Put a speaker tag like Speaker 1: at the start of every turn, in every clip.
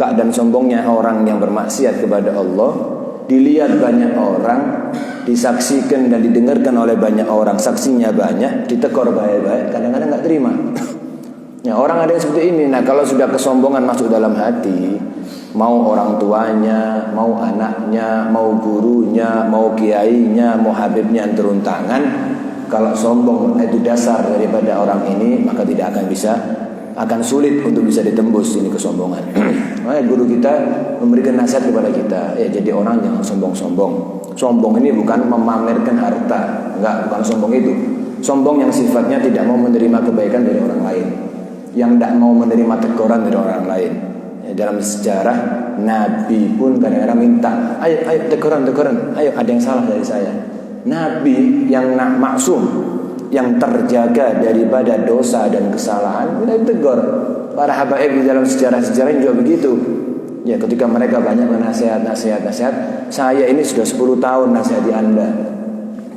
Speaker 1: bongkak dan sombongnya orang yang bermaksiat kepada Allah, dilihat banyak orang, disaksikan dan didengarkan oleh banyak orang, saksinya banyak, ditekor baik-baik, kadang-kadang nggak terima. Ya, orang ada yang seperti ini. Nah, kalau sudah kesombongan masuk dalam hati, mau orang tuanya, mau anaknya, mau gurunya, mau kiainya, mau habibnya yang turun tangan, kalau sombong itu dasar daripada orang ini, maka tidak akan bisa, akan sulit untuk bisa ditembus ini kesombongan. Makanya guru kita memberikan nasihat kepada kita, ya jadi orang jangan sombong-sombong. Sombong ini bukan memamerkan harta, enggak, bukan sombong itu. Sombong yang sifatnya tidak mau menerima kebaikan dari orang lain, yang tidak mau menerima teguran dari orang lain. Ya, dalam sejarah Nabi pun kadang-kadang minta, ayo teguran, ayo ada yang salah dari saya. Nabi yang maksum, yang terjaga daripada dosa dan kesalahan, tidak ditegur. Para habaib di dalam sejarah-sejarah juga begitu. Ya, ketika mereka banyak nasihat, saya ini sudah 10 tahun nasihati Anda.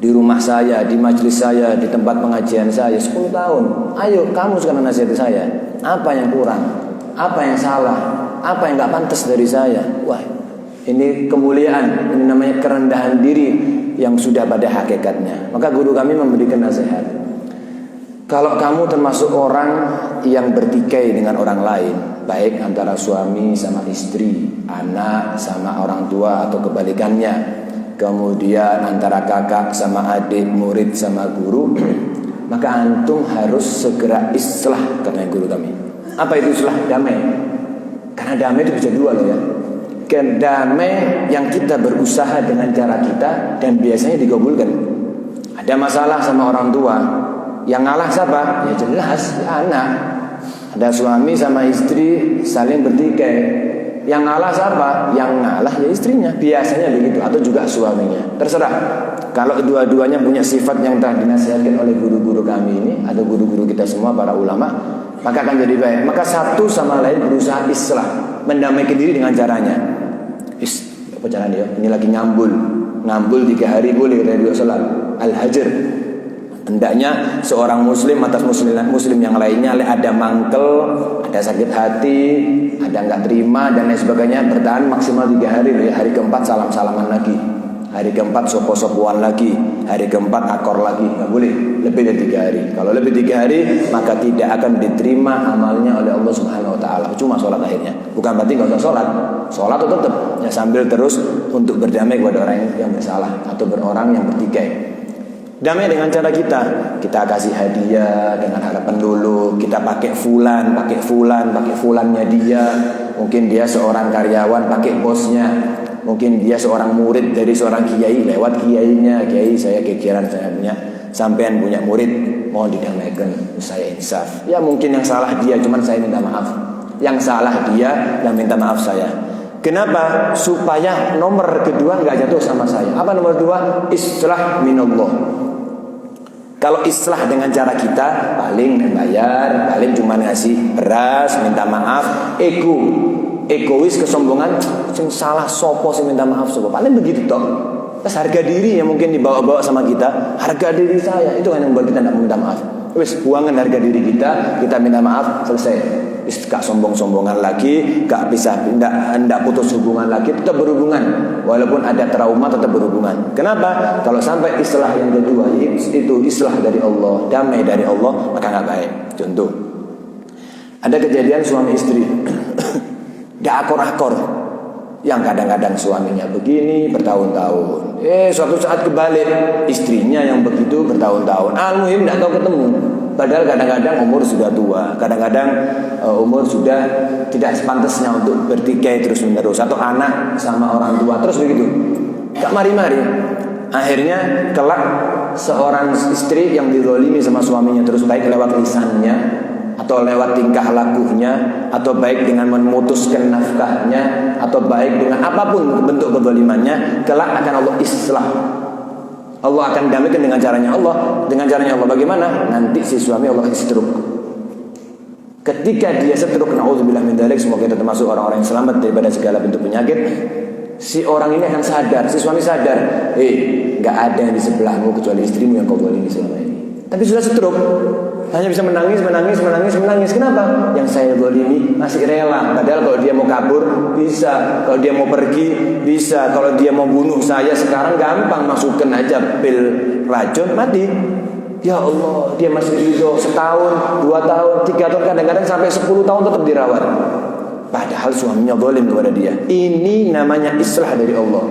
Speaker 1: Di rumah saya, di majelis saya, di tempat pengajian saya 10 tahun. Ayo kamu sekarang nasihati saya. Apa yang kurang? Apa yang salah? Apa yang gak pantas dari saya? Wah, ini kemuliaan, ini namanya kerendahan diri yang sudah pada hakikatnya. Maka guru kami memberikan nasihat. Kalau kamu termasuk orang yang bertikai dengan orang lain, baik antara suami sama istri, anak sama orang tua atau kebalikannya, kemudian antara kakak sama adik, murid sama guru, maka antum harus segera islah, karena guru kami. Apa itu islah? Damai. Karena damai itu bisa dua loh ya. Damai yang kita berusaha dengan cara kita dan biasanya dikabulkan. Ada masalah sama orang tua, yang ngalah siapa? Ya jelas ya anak. Ada suami sama istri saling bertikai, yang ngalah siapa? Yang ngalah ya istrinya, biasanya begitu, atau juga suaminya. Terserah. Kalau dua-duanya punya sifat yang telah dinasihatkan oleh guru-guru kami ini, atau guru-guru kita semua para ulama, maka akan jadi baik. Maka satu sama lain berusaha islah, mendamaikan diri dengan caranya. Apa caranya? Ini lagi ngambul 3 hari boleh dari sholat al-hajr. Hendaknya seorang muslim atas muslim yang lainnya, ada mangkel, ada sakit hati, ada nggak terima dan lain sebagainya, bertahan maksimal 3 hari. Hari keempat salam-salaman lagi, hari keempat sopo-sopoan lagi, hari keempat akor lagi. Nggak boleh lebih dari 3 hari. Kalau lebih 3 hari maka tidak akan diterima amalnya oleh Allah Subhanahu Wa Taala. Cuma sholat akhirnya. Bukan berarti nggak usah sholat tetap ya, sambil terus untuk berdamai kepada orang yang bersalah atau berorang yang bertikai. Damai dengan cara kita kasih hadiah dengan harapan dulu, kita pakai fulannya dia. Mungkin dia seorang karyawan pakai bosnya, mungkin dia seorang murid dari seorang kiai lewat kiainya. Kiai, saya kekiran saya punya, sampean punya murid, mohon didamaikan, saya insaf. Ya mungkin yang salah dia, cuman saya minta maaf. Yang salah dia, yang minta maaf saya. Kenapa? Supaya nomor kedua nggak jatuh sama saya. Apa nomor 2? Islah minallah. Kalau islah dengan cara kita, paling membayar, paling cuma ngasih beras, minta maaf, egois, kesombongan, sing salah sopo sing minta maaf sopo, paling begitu toh. Terus harga diri yang mungkin dibawa-bawa sama kita, harga diri saya itu kan yang membuat kita tidak minta maaf. Wes buangan harga diri kita minta maaf, selesai. Gak sombong-sombongan lagi, gak bisa hendak putus hubungan lagi, tetap berhubungan. Walaupun ada trauma tetap berhubungan. Kenapa? Kalau sampai islah yang kedua itu islah dari Allah, damai dari Allah, maka gak baik. Contoh, ada kejadian suami istri gak akor-akor, yang kadang-kadang suaminya begini bertahun-tahun, suatu saat kebalik, istrinya yang begitu bertahun-tahun. Al-muhim gak tahu ketemu. Padahal kadang-kadang umur sudah tua, kadang-kadang umur sudah tidak sepantasnya untuk bertikai terus-menerus, atau anak sama orang tua terus begitu, gak mari-mari. Akhirnya kelak seorang istri yang dizalimi sama suaminya terus, baik lewat lisannya atau lewat tingkah lakunya, atau baik dengan memutuskan nafkahnya, atau baik dengan apapun bentuk kezalimannya, kelak akan Allah islah. Allah akan damaikan dengan caranya Allah. Dengan caranya Allah bagaimana? Nanti si suami Allah stroke. Ketika dia stroke, naudzubillah min dzalik, semoga kita termasuk orang-orang yang selamat daripada segala bentuk penyakit. Si orang ini akan sadar, si suami sadar, gak ada yang di sebelahmu kecuali istrimu yang kau zalimi selama ini. Tapi sudah stroke. hanya bisa menangis. Kenapa? Yang saya zalimi masih rela. Padahal kalau dia mau kabur bisa, kalau dia mau pergi bisa, kalau dia mau bunuh saya sekarang gampang, masukkan aja pil racun mati. Ya Allah, dia masih ridho setahun, 2 tahun, 3 tahun, kadang-kadang sampai 10 tahun tetap dirawat. Padahal suaminya zalim kepada dia. Ini namanya islah dari Allah.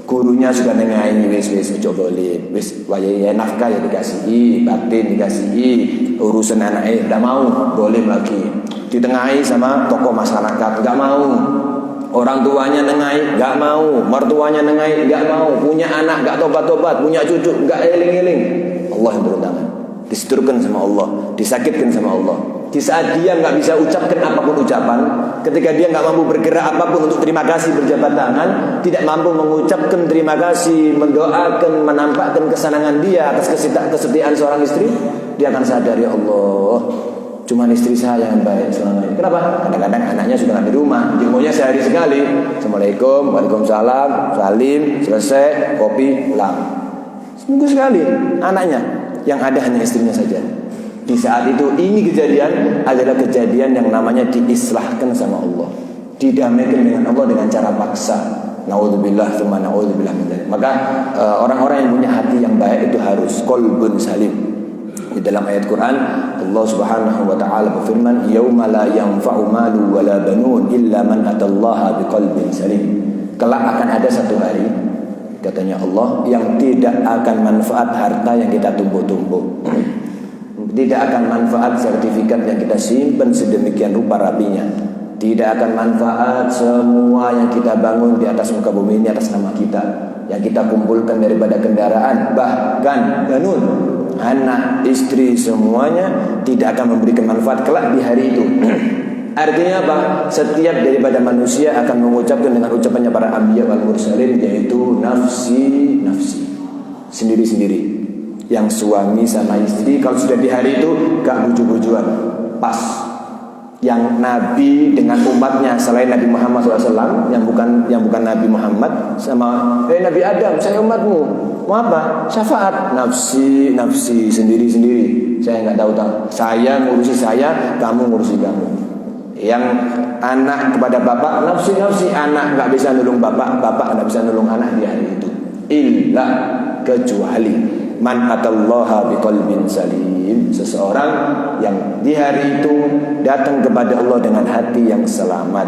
Speaker 1: Gurunya sudah nengai, wis ojo zalim, wis wayahe nafkah ya dikasihi, batin dikasihi, urusan anaknya enggak mau, zalim lagi. Ditengahi sama tokoh masyarakat, enggak mau. Orang tuanya nengai, enggak mau. Mertuanya nengai, enggak mau. Punya anak enggak tobat-tobat, punya cucu enggak eling-eling. Allah yang turun tangan. Diseturkan sama Allah, disakitkan sama Allah. Di saat dia nggak bisa ucapkan apapun ucapan, ketika dia nggak mampu bergerak apapun untuk terima kasih berjabat tangan, tidak mampu mengucapkan terima kasih, mendoakan, menampakkan kesenangan dia atas kesetiaan seorang istri, dia akan sadar, ya Allah, cuma istri saya yang baik selama ini. Kenapa? Kadang-kadang anaknya sudah nggak di rumah, jenguknya sehari sekali. Assalamualaikum, waalaikumsalam, salim, selesai, kopi, pulang. Seminggu sekali anaknya, yang ada hanya istrinya saja. Di saat itu ini kejadian adalah kejadian yang namanya diislahkan sama Allah, didamaikan dengan Allah dengan cara paksa. Naudzubillah tsumma naudzubillah min dzalik. Maka orang-orang yang punya hati yang baik itu harus qalbun salim. Di dalam ayat Quran Allah Subhanahu wa taala berfirman, yauma la yanfa'u malu wala banun illa man atallaha biqalbin salim. Kelak akan ada satu hari, katanya Allah, yang tidak akan manfaat harta yang kita tumpuk-tumpuk, tidak akan manfaat sertifikat yang kita simpan sedemikian rupa rapinya, tidak akan manfaat semua yang kita bangun di atas muka bumi ini atas nama kita, yang kita kumpulkan daripada kendaraan, bahkan banun, anak, istri, semuanya tidak akan memberikan manfaat kelak di hari itu. Artinya apa? Setiap daripada manusia akan mengucapkan dengan ucapannya para anbiya wal mursalin, yaitu nafsi, nafsi, sendiri-sendiri. Yang suami sama istri kalau sudah di hari itu gak buju-bujuan, pas. Yang Nabi dengan umatnya selain Nabi Muhammad SAW, yang bukan Nabi Muhammad, sama Nabi Adam, saya umatmu, mau apa? Syafaat. Nafsi, nafsi, sendiri-sendiri. Saya nggak tahu. Saya ngurusi saya, kamu ngurusi kamu. Yang anak kepada bapak, nafsi, nafsi. Anak nggak bisa nulung bapak, bapak nggak bisa nulung anak di hari itu. Illa, kecuali man atallaha biqalbin salim, seseorang yang di hari itu datang kepada Allah dengan hati yang selamat,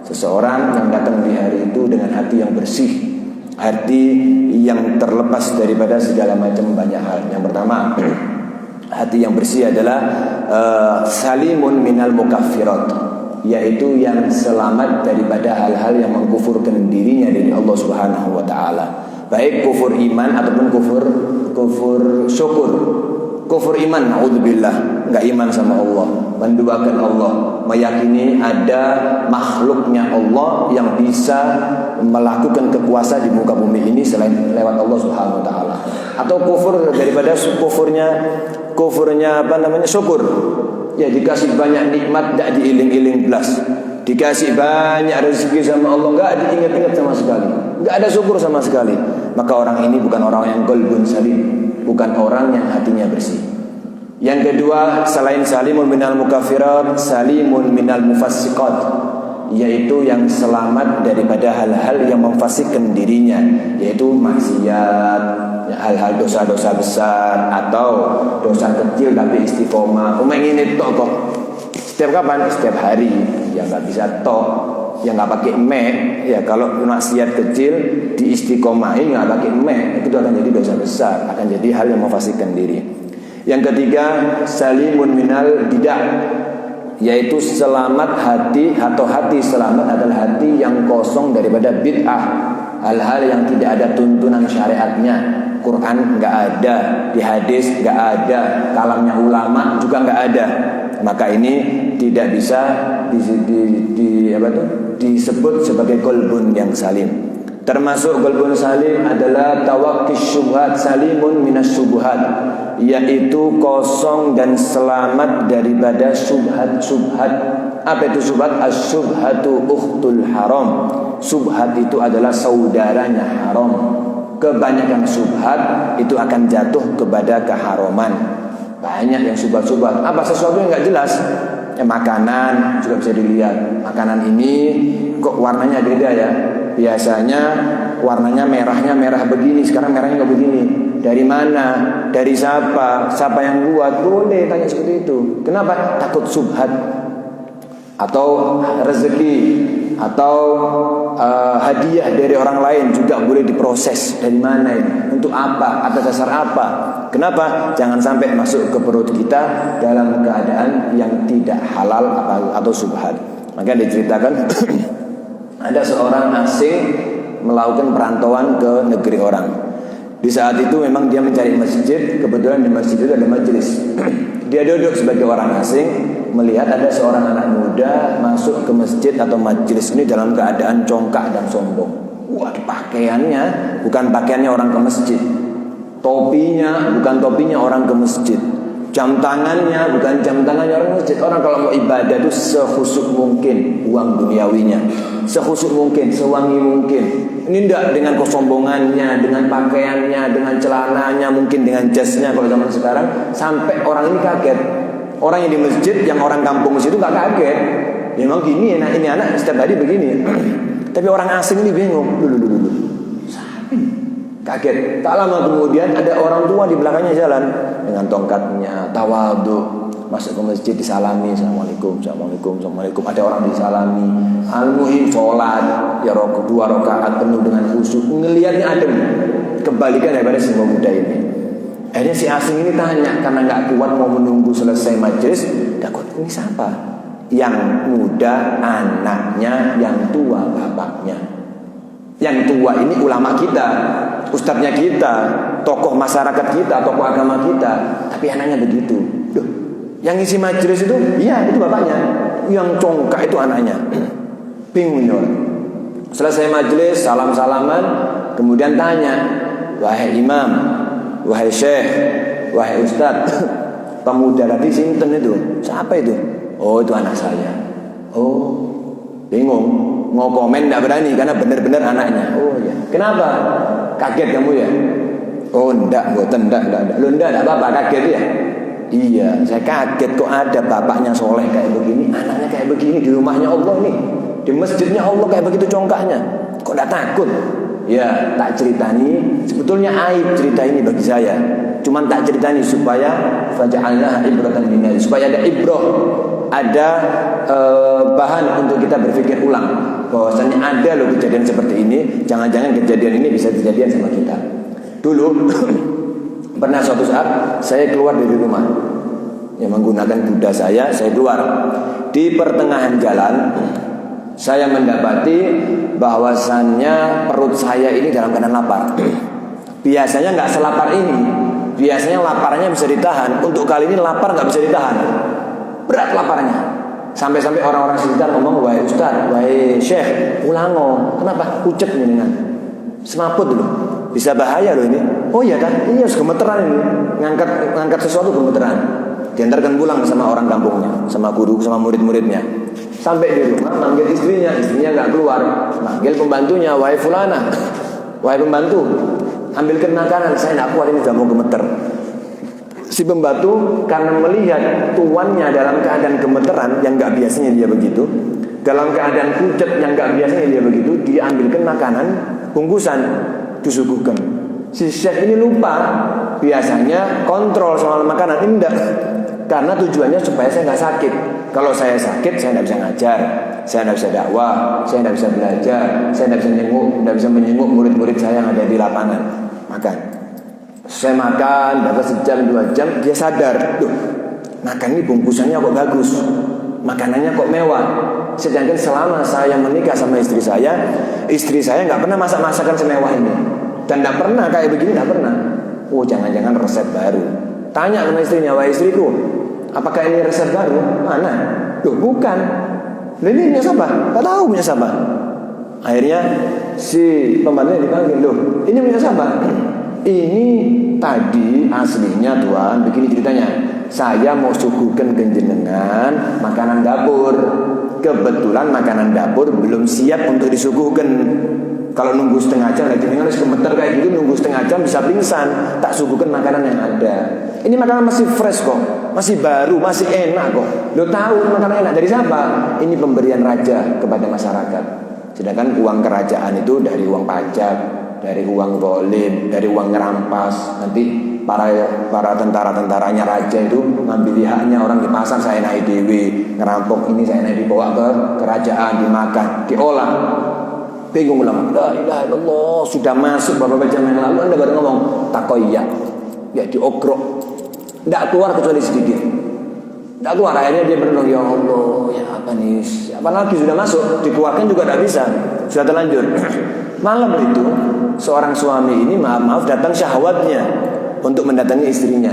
Speaker 1: seseorang yang datang di hari itu dengan hati yang bersih, hati yang terlepas daripada segala macam banyak hal. Yang pertama, hati yang bersih adalah salimun minal mukaffirat, yaitu yang selamat daripada hal-hal yang mengkufurkan dirinya dari Allah Subhanahu wa taala. Baik kufur iman ataupun kufur syukur. Kufur iman, naudzubillah, enggak iman sama Allah, menduakan Allah, meyakini ada makhluknya Allah yang bisa melakukan kekuasaan di muka bumi ini selain lewat Allah Subhanahu wa taala. Atau kufur daripada kufurnya syukur. Ya, dikasih banyak nikmat enggak diiling-iling belas. Dikasih banyak rezeki sama Allah, enggak diingat-ingat sama sekali, enggak ada syukur sama sekali. Maka orang ini bukan orang yang qalbun salim, bukan orang yang hatinya bersih. Yang kedua, selain salimun minal mukaffirat, salimun minal mufassiqat, yaitu yang selamat daripada hal-hal yang memfasikkan dirinya, yaitu maksiat, hal-hal dosa-dosa besar atau dosa kecil tapi istiqomah. Ini tok kok. Setiap kapan? Setiap hari. Ya nggak bisa tok, ya nggak pakai mek. Ya kalau maksiat kecil diistiqomahin nggak pakai mek, itu akan jadi dosa besar, akan jadi hal yang memfasikkan diri. Yang ketiga, salimun minal bidah, yaitu selamat hati atau hati selamat adalah hati yang kosong daripada bid'ah, hal-hal yang tidak ada tuntunan syariatnya. Quran nggak ada, di hadis nggak ada, kalamnya ulama juga nggak ada. Maka ini tidak bisa disebut sebagai qalbun yang salim. Termasuk qalbun salim adalah tawakkis syubhat, salimun minas syubhat, yaitu kosong dan selamat daripada syubhat-syubhat. Apa itu syubhat? As-syubhatu ukhtul haram. Syubhat itu adalah saudaranya haram. Kebanyakan syubhat itu akan jatuh kepada keharaman. Banyak yang subhat-subhat. Apa sesuatu yang nggak jelas? Makanan juga bisa dilihat. Makanan ini kok warnanya beda ya? Biasanya warnanya merah begini, sekarang merahnya nggak begini. Dari mana? Dari siapa? Siapa yang buat? Boleh tanya seperti itu. Kenapa? Takut subhat atau rezeki atau hadiah dari orang lain juga boleh diproses. Dari mana ini? Untuk apa? Atas dasar apa? Kenapa? Jangan sampai masuk ke perut kita dalam keadaan yang tidak halal atau subhat. Maka diceritakan ada seorang asing melakukan perantauan ke negeri orang. Di saat itu memang dia mencari masjid. Kebetulan di masjid itu ada majelis. Dia duduk sebagai orang asing, melihat ada seorang anak muda masuk ke masjid atau majelis ini dalam keadaan congkak dan sombong. Wah, pakaiannya bukan pakaiannya orang ke masjid, topinya bukan topinya orang ke masjid, jam tangannya bukan jam tangannya orang ke masjid. Orang kalau mau ibadah itu sekhusyuk mungkin uang duniawinya, sekhusyuk mungkin, sewangi mungkin. Ini tidak dengan kesombongannya, dengan pakaiannya, dengan celananya, mungkin dengan jasnya kalau zaman sekarang. Sampai orang ini kaget. Orang yang di masjid, yang orang kampung situ nggak kaget. Memang gini enak, ini anak setiap hari begini. Tapi orang asing ini bingung. Dulu. Kaget. Tak lama kemudian ada orang tua di belakangnya jalan dengan tongkatnya, tawadhu, masuk ke masjid disalami, assalamualaikum. Ada orang disalami. Al-muhim sholat, ya 2 rakaat penuh dengan khusyuk. Ngelihatnya adem. Kebalikan daripada si muda ini. Akhirnya si asing ini tanya karena nggak kuat mau menunggu selesai majelis. Takut ini siapa? Yang muda anaknya, yang tua bapaknya. Yang tua ini ulama kita, ustadznya kita, tokoh masyarakat kita, tokoh agama kita. Tapi anaknya begitu. Duh, yang isi majelis itu, iya itu bapaknya. Yang congkak itu anaknya. Bingung orang. Selesai majelis, salam-salaman, kemudian tanya, wahai imam, wahai syekh, wahai ustadz, pemuda tadi sinten itu, siapa itu? Oh, itu anak saya. Oh, bingung. Mau komen tidak berani karena benar-benar anaknya. Oh ya. Kenapa? Kaget kamu ya? Oh enggak, Lu enggak apa-apa, kaget ya? Iya, saya kaget kok ada bapaknya soleh kayak begini, anaknya kayak begini di rumahnya Allah nih. Di masjidnya Allah kayak begitu congkaknya. Kok enggak takut? Ya, tak ceritani. Sebetulnya aib cerita ini bagi saya. Cuman tak ceritani supaya faja'alna ibratan linnas, supaya ada ibrah, ada bahan untuk kita berpikir ulang bahwasanya ada loh kejadian seperti ini. Jangan-jangan kejadian ini bisa kejadian sama kita. Dulu pernah suatu saat saya keluar dari rumah, yang menggunakan kuda saya keluar. Di pertengahan jalan saya mendapati bahwasannya perut saya ini dalam keadaan lapar. Biasanya nggak selapar ini. Biasanya laparnya bisa ditahan. Untuk kali ini lapar nggak bisa ditahan. Berat laparnya. Sampai-sampai orang-orang sekitar ngomong, wahai ustaz, wahai syekh, ulango. Kenapa? Ucet nih dengan semaput dulu. Bisa bahaya loh ini. Oh iya kan? Ini harus gemeteran ini. Ngangkat sesuatu gemeteran. Diantarkan pulang sama orang kampungnya, sama guru, sama murid-muridnya. Sampai di rumah, manggil istrinya nggak keluar. Manggil pembantunya, wahai fulana, wahai pembantu, ambilkan makanan, saya nggak kuat ini, sudah mau gemeter. Si pembantu karena melihat tuannya dalam keadaan gemeteran yang nggak biasanya dia begitu, dalam keadaan pucat yang nggak biasanya dia begitu, dia ambilkan makanan bungkusan disuguhkan. Si chef ini lupa, biasanya kontrol soal makanan, ini enggak. Karena tujuannya supaya saya nggak sakit. Kalau saya sakit, saya nggak bisa ngajar, saya nggak bisa dakwah, saya nggak bisa belajar, saya nggak bisa menyenguk murid-murid saya yang ada di lapangan. Makan. Saya makan, dapat sejam 2 jam, dia sadar, duh, makan ini bungkusannya kok bagus, makanannya kok mewah. Sedangkan selama saya menikah sama istri saya nggak pernah masak-masakan semewah ini, dan nggak pernah kayak begini, nggak pernah. Oh, jangan-jangan resep baru. Tanya sama istrinya, wahai istriku, apakah ini resep baru? Mana? Loh, bukan. Ini punya siapa? Gak tahu punya siapa. Akhirnya si pembantunya dipanggil, loh, ini punya siapa? Ini tadi aslinya tuan, begini ceritanya. Saya mau suguhkan ke jenengan makanan dapur. Kebetulan makanan dapur belum siap untuk disuguhkan. Kalau nunggu setengah jam lagi dengan gemeter kayak gitu, nunggu setengah jam bisa pingsan. Tak suguhkan makanan yang ada. Ini makanan masih fresh kok, masih baru, masih enak kok. Lo tahu makanan enak dari siapa? Ini pemberian raja kepada masyarakat. Sedangkan uang kerajaan itu dari uang pajak, dari uang zalim, dari uang ngerampas. Nanti para tentara-tentaranya raja itu ngambil haknya orang di pasar, saya naik dewi, ngerampok ini saya naik dibawa ke kerajaan, dimakan, diolah. Bingung ulama. La ilaha illallah, sudah masuk beberapa jam yang lalu Anda baru ngomong takoyak, ya diogrok, tidak keluar kecuali sedikit. Tidak keluar, akhirnya dia berenung, ya Allah, ya apa nih? Apalagi sudah masuk, dikeluarkan juga tidak bisa, sudah terlanjur. Malam itu seorang suami ini maaf datang syahwatnya untuk mendatangi istrinya.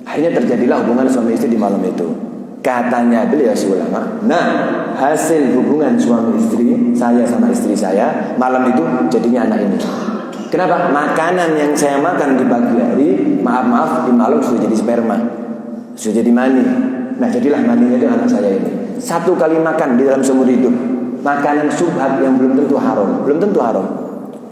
Speaker 1: Akhirnya terjadilah hubungan suami istri di malam itu. Katanya beliau si ulama, nah hasil hubungan suami istri saya sama istri saya malam itu jadinya anak ini. Kenapa? Makanan yang saya makan di pagi hari, maaf di malam sudah jadi sperma, sudah jadi mani. Nah jadilah maninya itu anak saya ini. Satu kali makan di dalam seumur hidup, makanan subhat yang belum tentu haram,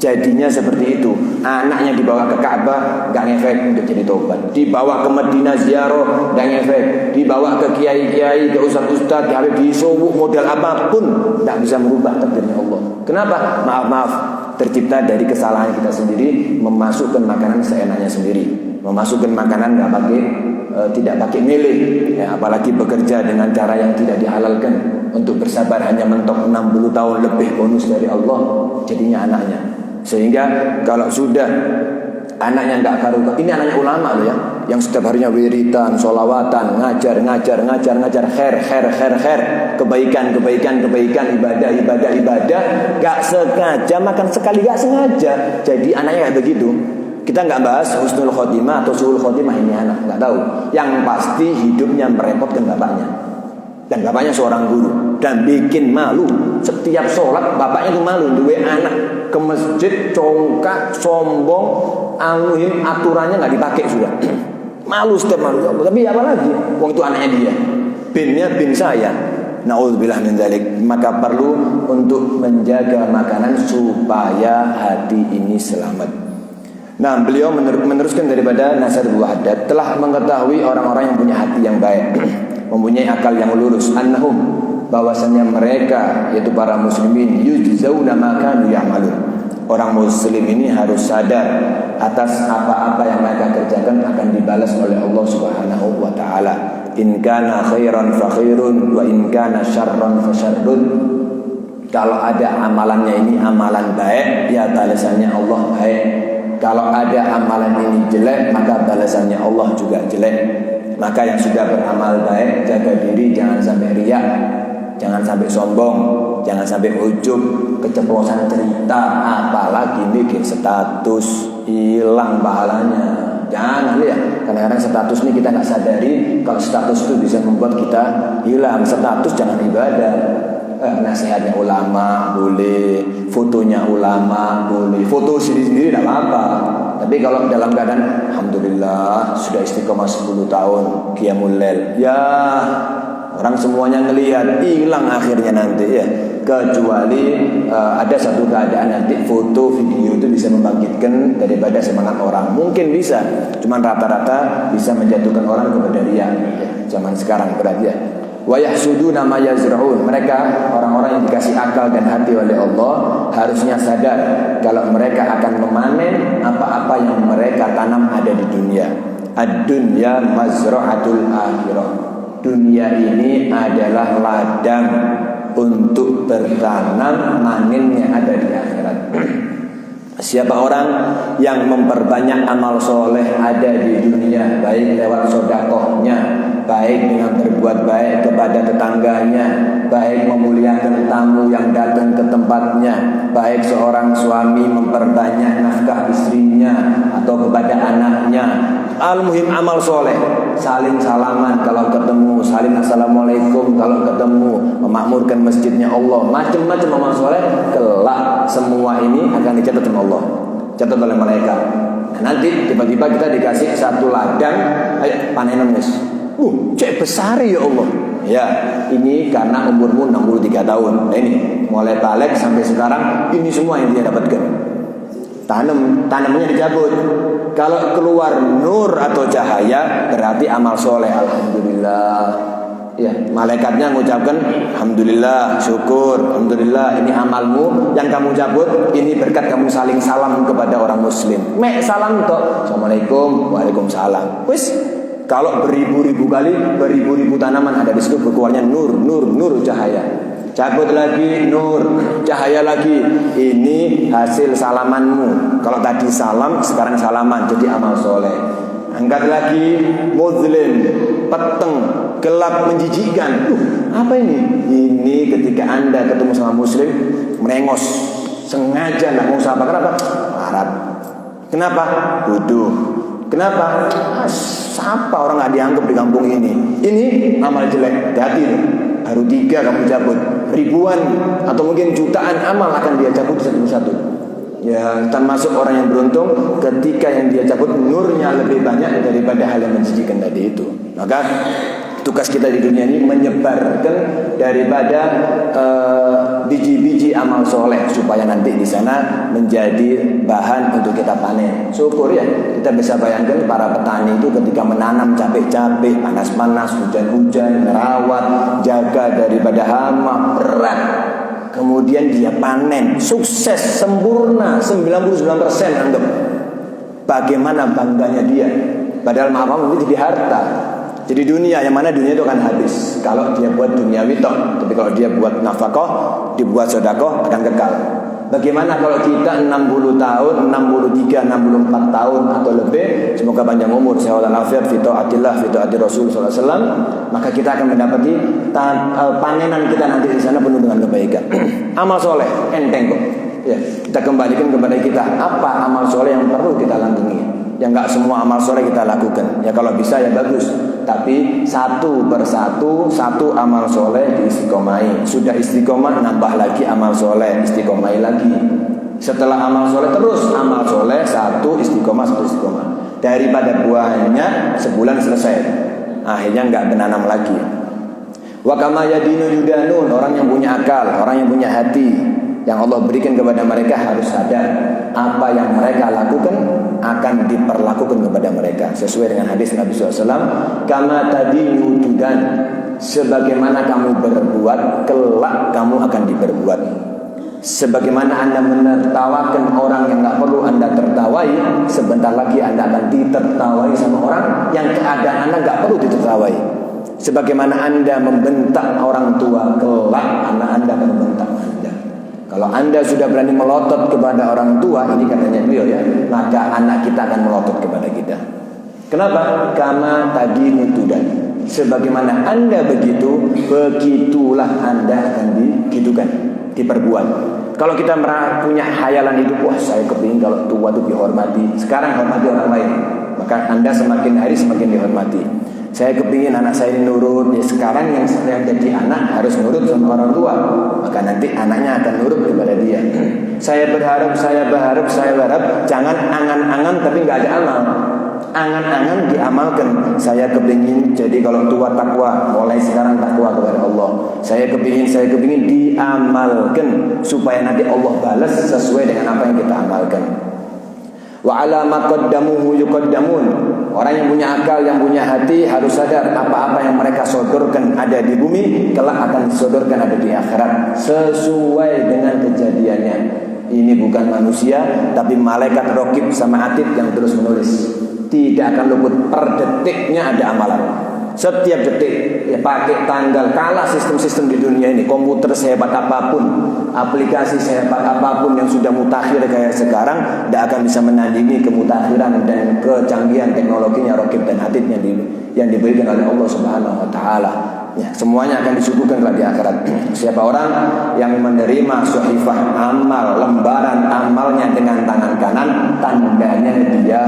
Speaker 1: jadinya seperti itu. Anaknya dibawa ke Ka'bah, gak ngefek untuk jadi tobat. Dibawa ke Madinah ziarah, gak ngefek. Dibawa ke kiai-kiai, ke ustaz-ustaz, disubuk model apapun, gak bisa merubah takdirnya Allah. Kenapa? Maaf, tercipta dari kesalahan kita sendiri, memasukkan makanan seenaknya sendiri, memasukkan makanan tidak pakai milih, ya, apalagi bekerja dengan cara yang tidak dihalalkan, untuk bersabar hanya mentok 60 tahun lebih bonus dari Allah, jadinya anaknya. Sehingga kalau sudah anaknya nggak karuan, ini anaknya ulama loh ya, yang setiap harinya wiritan, sholawatan, ngajar, khair, kebaikan, ibadah, nggak sengaja makan sekali, nggak sengaja, jadi anaknya kayak begitu. Kita nggak bahas husnul khotimah atau suhul khotimah, ini anak nggak tahu. Yang pasti hidupnya merepotkan bapaknya, dan bapaknya seorang guru dan bikin malu. Setiap sholat bapaknya tuh malu, duwe anak ke masjid congkak, sombong, almuhim aturannya nggak dipakai sudah. Malu setiap malu. Tapi apa lagi? Wong itu anaknya dia, binnya bin saya. Nauzubillah min dzalik. Maka perlu untuk menjaga makanan supaya hati ini selamat. Nah, beliau meneruskan daripada Nasr Buah Haddad, telah mengetahui orang-orang yang punya hati yang baik, mempunyai akal yang lurus, annahum, bahwasanya mereka yaitu para muslimin yujzauna ma kanu ya'malun. Orang muslim ini harus sadar atas apa-apa yang mereka kerjakan akan dibalas oleh Allah Subhanahu wa taala. In kana khairan fa khairun wa in kana syarran fa syarrun. Kalau ada amalannya ini amalan baik, ya balasannya Allah baik. Kalau ada amalan ini jelek, maka balasannya Allah juga jelek. Maka yang sudah beramal baik, jaga diri, jangan sampai riak, jangan sampai sombong, jangan sampai ujub, keceplosan cerita, apalagi bikin status, hilang pahalanya. Jangan ya, kadang-kadang status ini kita nggak sadari, kalau status itu bisa membuat kita hilang. Status jangan ibadah. Nasihatnya ulama boleh, fotonya ulama boleh, foto sendiri tidak apa-apa. Tapi kalau dalam keadaan alhamdulillah sudah istiqomah 10 tahun qiyamul lail, ya orang semuanya ngelihat, hilang akhirnya nanti ya. Kecuali ada satu keadaan nanti foto video itu bisa membangkitkan daripada semangat orang, mungkin bisa. Cuman rata-rata bisa menjatuhkan orang kepada riya ya, zaman sekarang berarti ya. Wa yahsuduna ma yazra'un. Mereka orang-orang yang dikasih akal dan hati oleh Allah harusnya sadar kalau mereka akan memanen apa-apa yang mereka tanam ada di dunia. Ad-dunya mazra'atul akhirah. Dunia ini adalah ladang untuk bertanam, manennya ada di akhirat. Siapa orang yang memperbanyak amal soleh ada di dunia, baik lewat sedekahnya, baik dengan berbuat baik kepada tetangganya, baik memuliakan tamu yang datang ke tempatnya, baik seorang suami memperbanyak nafkah istrinya atau kepada anaknya, al-muhim amal soleh, saling salaman kalau ketemu, saling assalamualaikum kalau ketemu, memakmurkan masjidnya Allah, macam-macam amal soleh, kelak semua ini akan dicatat oleh Allah, catat oleh mereka. Nah, nanti tiba-tiba kita dikasih satu ladang, ayo panenan guys. Cek besar ya Allah. Ya, ini karena umurmu 63 tahun. Nah ini, mulai balik sampai sekarang, ini semua yang dia dapatkan. Tanamannya dicabut. Kalau keluar nur atau cahaya, berarti amal soleh. Alhamdulillah. Ya, malaikatnya mengucapkan alhamdulillah, syukur, alhamdulillah, ini amalmu yang kamu cabut, ini berkat kamu saling salam kepada orang muslim. Mek salam toh. Assalamualaikum, waalaikumsalam. Wis, kalau beribu-ribu kali, beribu-ribu tanaman ada di situ berkeluarnya nur cahaya. Cabut lagi nur, cahaya lagi. Ini hasil salamanmu. Kalau tadi salam, sekarang salaman, jadi amal soleh. Angkat lagi, muzlim, peteng, gelap, menjijikkan. Apa ini? Ini ketika Anda ketemu sama muslim, merengos, sengaja nggak mau sapa. Kenapa? Marah. Kenapa? Bodoh. Kenapa? Siapa orang nggak dianggap di kampung ini? Ini amal jelek. Hati-hati. Baru 3 kamu cabut. Ribuan atau mungkin jutaan amal akan dia cabut satu-satu. Ya, termasuk orang yang beruntung ketika yang dia cabut nurnya lebih banyak daripada hal yang menjijikkan tadi itu. Maka tugas kita di dunia ini menyebarkan daripada biji-biji amal soleh supaya nanti di sana menjadi bahan untuk kita panen. Syukur ya, kita bisa bayangkan para petani itu ketika menanam capek-capek, panas-panas, hujan-hujan, merawat, jaga daripada hama, berat. Kemudian dia panen, sukses, sempurna, 99% anggap. Bagaimana bangganya dia. Padahal maaf itu jadi harta. Jadi dunia, yang mana dunia itu akan habis. Kalau dia buat duniawi toh. Tapi kalau dia buat nafkah, dibuat sedekah, akan kekal. Bagaimana kalau kita 60 tahun, 63, 64 tahun atau lebih, semoga panjang umur, sehat walafiat, fi taatillah, fi taati Rasul sallallahu alaihi wasallam, maka kita akan mendapati panenan kita nanti di sana penuh dengan kebaikan. Amal soleh enteng kok. Ya, kita kembalikan kepada kita apa amal soleh yang perlu kita langgangi. Ya enggak semua amal soleh kita lakukan. Ya kalau bisa ya bagus. Tapi satu persatu, satu amal soleh diistiqomai. Sudah istiqomah, nambah lagi amal soleh, istiqomai lagi. Setelah amal soleh terus amal soleh, satu istiqomah. Daripada buahnya sebulan selesai, akhirnya enggak menanam lagi. Wa kama yadinu yudanun, orang yang punya akal, orang yang punya hati, yang Allah berikan kepada mereka harus sadar apa yang mereka lakukan akan diperlakukan kepada mereka sesuai dengan hadis Nabi SAW. Kama tadinu tudan, sebagaimana kamu berbuat, kelak kamu akan diperbuat. Sebagaimana Anda menertawakan orang yang gak perlu Anda tertawai, sebentar lagi Anda akan ditertawai sama orang yang keadaan Anda gak perlu ditertawai. Sebagaimana Anda membentak orang tua, kelak anak Anda akan membentak Anda. Kalau Anda sudah berani melotot kepada orang tua, ini katanya beliau ya, maka anak kita akan melotot kepada kita. Kenapa? Kama tadinu tudan. Sebagaimana Anda begitu, begitulah Anda akan digitukan, diperbuat. Kalau kita punya khayalan hidup, wah saya kepingin kalau tua itu dihormati. Sekarang hormati orang lain, maka Anda semakin hari semakin dihormati. Saya kepingin anak saya ini nurut. Ya sekarang yang jadi anak harus nurut sama orang tua, maka nanti anaknya akan nurut kepada dia. Saya berharap jangan angan-angan tapi nggak ada amal. Angan-angan diamalkan. Saya kepingin jadi kalau tua takwa, mulai sekarang takwa kepada Allah. Saya kepingin diamalkan supaya nanti Allah balas sesuai dengan apa yang kita amalkan. Wa ala ma qaddamuhu yuqaddamun. Orang yang punya akal, yang punya hati harus sadar apa-apa yang mereka sodorkan ada di bumi kelak akan disodorkan ada di akhirat sesuai dengan kejadiannya. Ini bukan manusia tapi malaikat raqib sama atid yang terus menulis. Tidak akan luput, per detiknya ada amalan. Setiap detik ya, pakai tanggal, kalah sistem-sistem di dunia ini. Komputer sehebat apapun, aplikasi sehebat apapun yang sudah mutakhir kayak sekarang, tidak akan bisa menandingi kemutakhiran dan kecanggihan teknologinya Raqib dan Atid yang diberikan oleh Allah Subhanahu Wa Taala. Ya, semuanya akan disuguhkan di akhirat. Siapa orang yang menerima suhifah amal, lembaran amalnya dengan tangan kanan, tandanya dia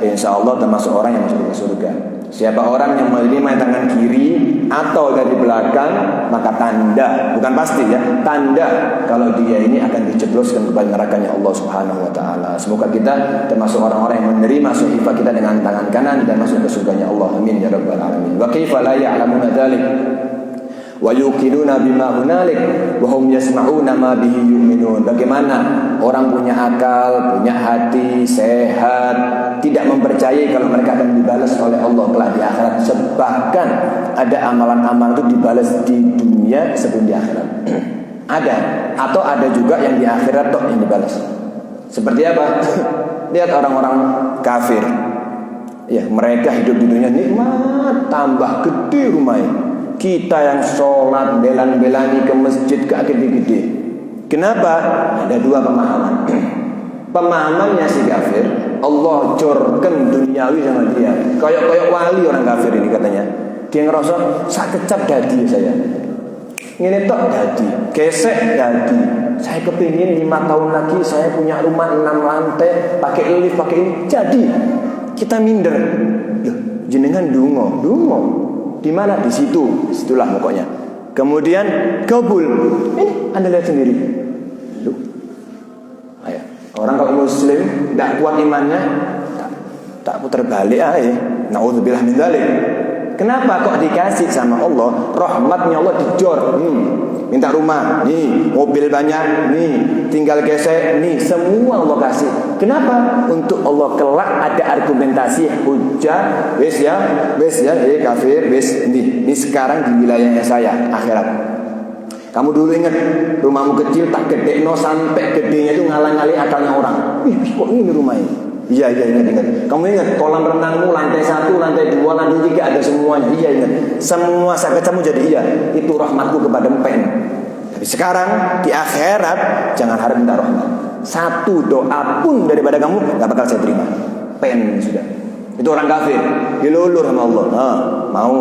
Speaker 1: insya Allah termasuk orang yang masuk ke surga. Siapa orang yang menerima tangan kiri atau dari belakang, maka tanda, bukan pasti ya, tanda kalau dia ini akan dijebloskan kepada nerakanya Allah Subhanahu Wa Taala. Semoga kita termasuk orang-orang yang menerima suhifah kita dengan tangan kanan dan masuk ke surganya Allah. Amin ya rabbal alamin. Wa kaifa la ya'lamuna dzalik. Wa yuqinuna bima hunalik wa hum yasma'una ma bihi yu'minun. Bagaimana orang punya akal, punya hati, sehat, tidak mempercayai kalau mereka akan dibalas oleh Allah kelak di akhirat. Bahkan ada amalan-amalan itu dibalas di dunia sebelum di akhirat. Ada, atau ada juga yang di akhirat toh yang dibalas. Seperti apa? Lihat orang-orang kafir. Ya, mereka hidup di dunia nikmat, tambah gede rumahnya. Kita yang sholat, belan-belani ke masjid gak gede-gede. Kenapa? Ada dua pemahaman. Pemahamannya si kafir, Allah jorken duniawi sama dia. Kayak wali orang kafir ini katanya. Dia ngerasa sak kecap dadi saya. Ini tok dadi, gesek dadi. Saya kepingin 5 tahun lagi saya punya rumah 6 lantai, pakai lift, pakai ini. Jadi kita minder. Loh, jenengan dungo. Di mana? Di situ. Situlah pokoknya. Kemudian kabul. Ini Anda lihat sendiri. Loh. Ayo. Orang kalau muslim tidak kuat imannya, tak putar balik aja. Nauzubillah min dzalik. Kenapa kok dikasih sama Allah? Rahmatnya Allah dijor. Minta rumah, nih, mobil banyak, nih, tinggal gesek, nih, semua Allah kasih. Kenapa? Untuk Allah kelak ada argumentasi hujah, wes ya, kafir, wes, ini sekarang di wilayahnya saya, akhirat. Kamu dulu ingat rumahmu kecil tak gede, no sampai gedenya itu ngalang-ngali akalnya orang. Kok ini rumahnya? Iya ingat. Kamu ingat kolam renangmu lantai 1, lantai 2, lantai 3 ada semuanya. Iya ingat. Semua sakit kamu jadi iya. Itu rahmatku kepada empen. Tapi sekarang di akhirat jangan harap minta rahmat. Satu doa pun daripada kamu gak bakal saya terima. Pen sudah. Itu orang kafir. Dilulur sama Allah. Mau.